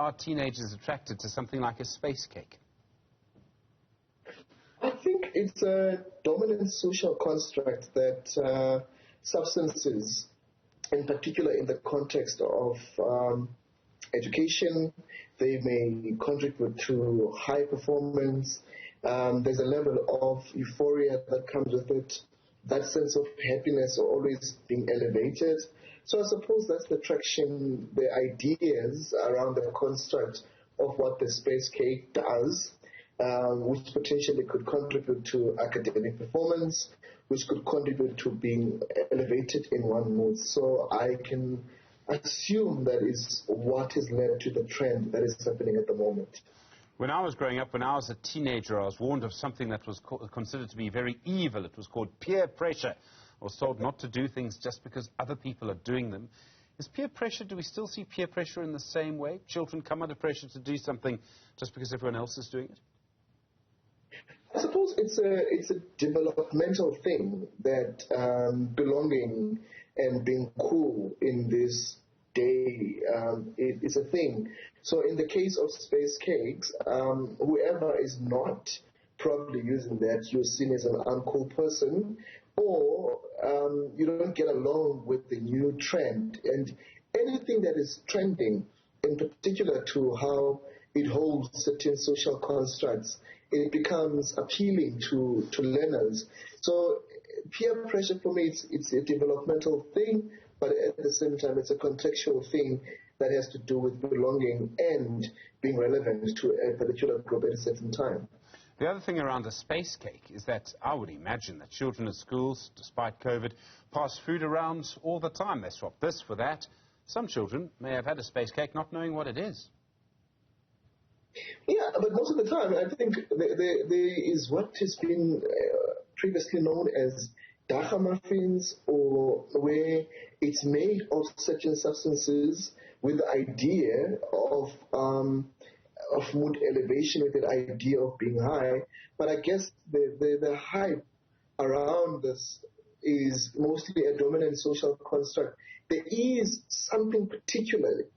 are teenagers attracted to something like a space cake? I think it's a dominant social construct that substances, in particular in the context of education, they may contribute to high performance. There's a level of euphoria that comes with it, that sense of happiness or always being elevated. So I suppose that's the attraction, the ideas around the construct of what the space cake does, which potentially could contribute to academic performance, which could contribute to being elevated in one mood. So I can assume that is what has led to the trend that is happening at the moment. When I was growing up, when I was a teenager, I was warned of something that was considered to be very evil. It was called peer pressure. I was told not to do things just because other people are doing them. Is peer pressure, do we still see peer pressure in the same way? Children come under pressure to do something just because everyone else is doing it? I suppose it's a developmental thing that belonging and being cool in this day is a thing. So in the case of space cakes, whoever is not probably using that, you're seen as an uncool person, or you don't get along with the new trend. And anything that is trending, in particular to how it holds certain social constructs, it becomes appealing to learners. So peer pressure for me, it's a developmental thing, but at the same time, it's a contextual thing that has to do with belonging and being relevant to a particular group at a certain time. The other thing around a space cake is that I would imagine that children at schools, despite COVID, pass food around all the time. They swap this for that. Some children may have had a space cake not knowing what it is. Yeah, but most of the time, I think there is what has been previously known as dacha muffins, or where it's made of certain substances with the idea of mood elevation, with the idea of being high. But I guess the hype around this is mostly a dominant social construct. There is something particularly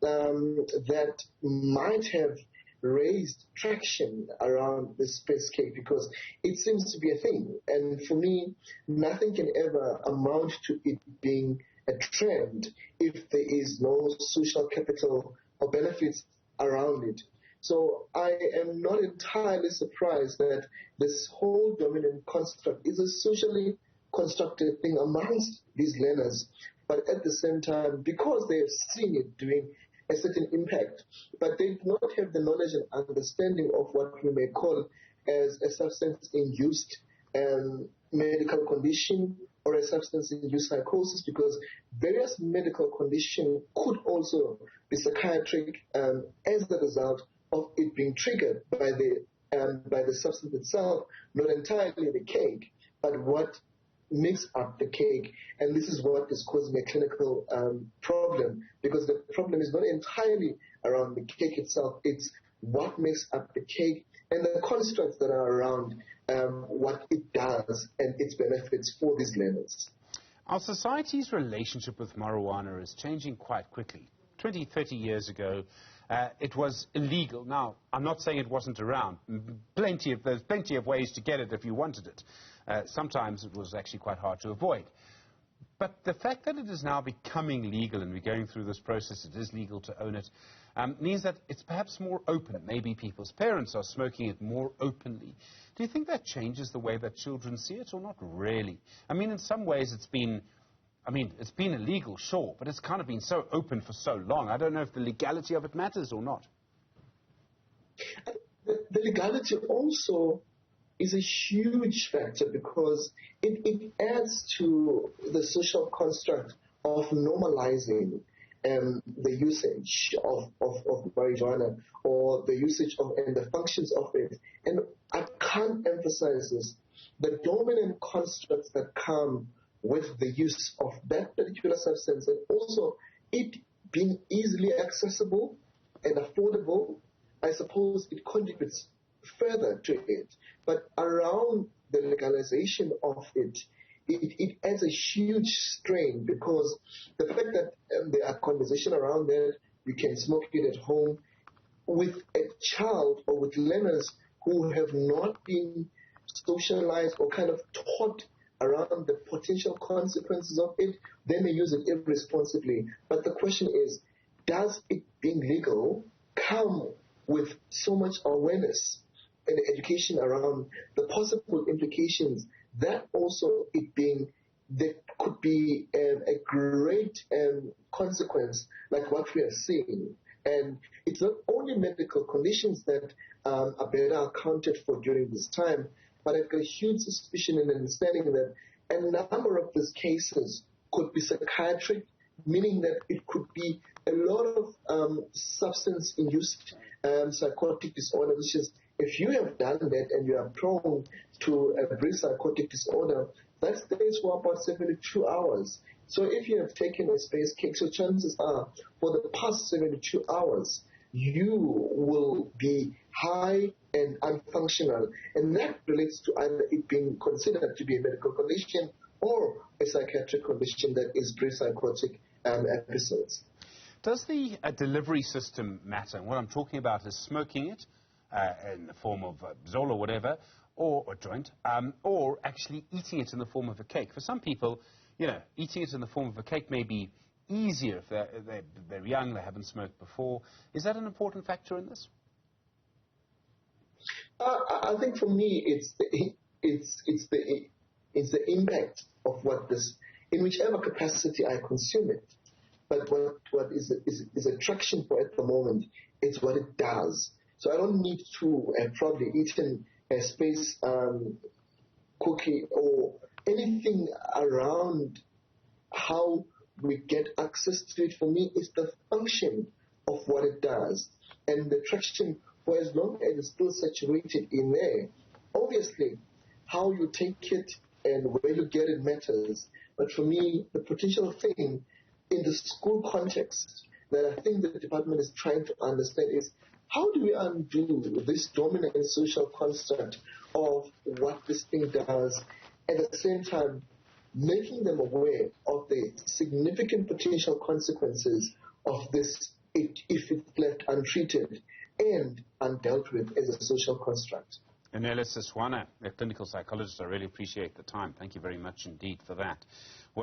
that might have raised traction around the space cake because it seems to be a thing. And for me, nothing can ever amount to it being a trend if there is no social capital or benefits around it. So I am not entirely surprised that this whole dominant construct is a socially constructed thing amongst these learners. But at the same time, because they have seen it doing a certain impact, but they do not have the knowledge and understanding of what we may call as a substance-induced medical condition or a substance-induced psychosis, because various medical conditions could also be psychiatric as a result of it being triggered by the substance itself, not entirely the cake, but what makes up the cake. And this is what is causing a clinical problem, because the problem is not entirely around the cake itself, it's what makes up the cake and the constructs that are around what it does and its benefits for these learners. Our society's relationship with marijuana is changing quite quickly. 20, 30 years ago, it was illegal. Now, I'm not saying it wasn't around. There's plenty of ways to get it if you wanted it. Sometimes it was actually quite hard to avoid. But the fact that it is now becoming legal and we're going through this process, it is legal to own it, means that it's perhaps more open. Maybe people's parents are smoking it more openly. Do you think that changes the way that children see it, or not really? I mean, in some ways it's been illegal, sure, but it's kind of been so open for so long. I don't know if the legality of it matters or not. The legality also is a huge factor because it adds to the social construct of normalizing the usage of marijuana, or the usage of and the functions of it. And I can't emphasize this. The dominant constructs that come with the use of that particular substance, and also it being easily accessible and affordable, I suppose it contributes further to it. But around the legalization of it, it adds a huge strain, because the fact that there are conversations around that, you can smoke it at home, with a child or with learners who have not been socialized or kind of taught around the potential consequences of it, they may use it irresponsibly. But the question is, does it being legal come with so much awareness and education around the possible implications that also it being, there could be a great consequence like what we are seeing. And it's not only medical conditions that are better accounted for during this time, but I've got a huge suspicion and understanding that a number of these cases could be psychiatric, meaning that it could be a lot of substance-induced psychotic disorder, which is, if you have done that and you are prone to a brief psychotic disorder, that stays for about 72 hours. So if you have taken a space cake, so chances are for the past 72 hours, you will be high and unfunctional. And that relates to either it being considered to be a medical condition or a psychiatric condition that is pre-psychotic episodes. Does the delivery system matter? And what I'm talking about is smoking it in the form of Zol or whatever, or a joint, or actually eating it in the form of a cake. For some people, you know, eating it in the form of a cake may be easier if they're young, they haven't smoked before. Is that an important factor in this? I think for me, it's the impact of what this, in whichever capacity I consume it. But what is attraction for at the moment, it's what it does. So I don't need to have probably eaten a space cookie or anything around how we get access to it. For me, it's the function of what it does. And the attraction, for as long as it's still saturated in there, obviously how you take it and where you get it matters. But for me, the potential thing in the school context that I think the department is trying to understand is, how do we undo this dominant social construct of what this thing does, at the same time making them aware of the significant potential consequences of this if it's left untreated and undealt with as a social construct. Anele Siswana, a clinical psychologist, I really appreciate the time. Thank you very much indeed for that.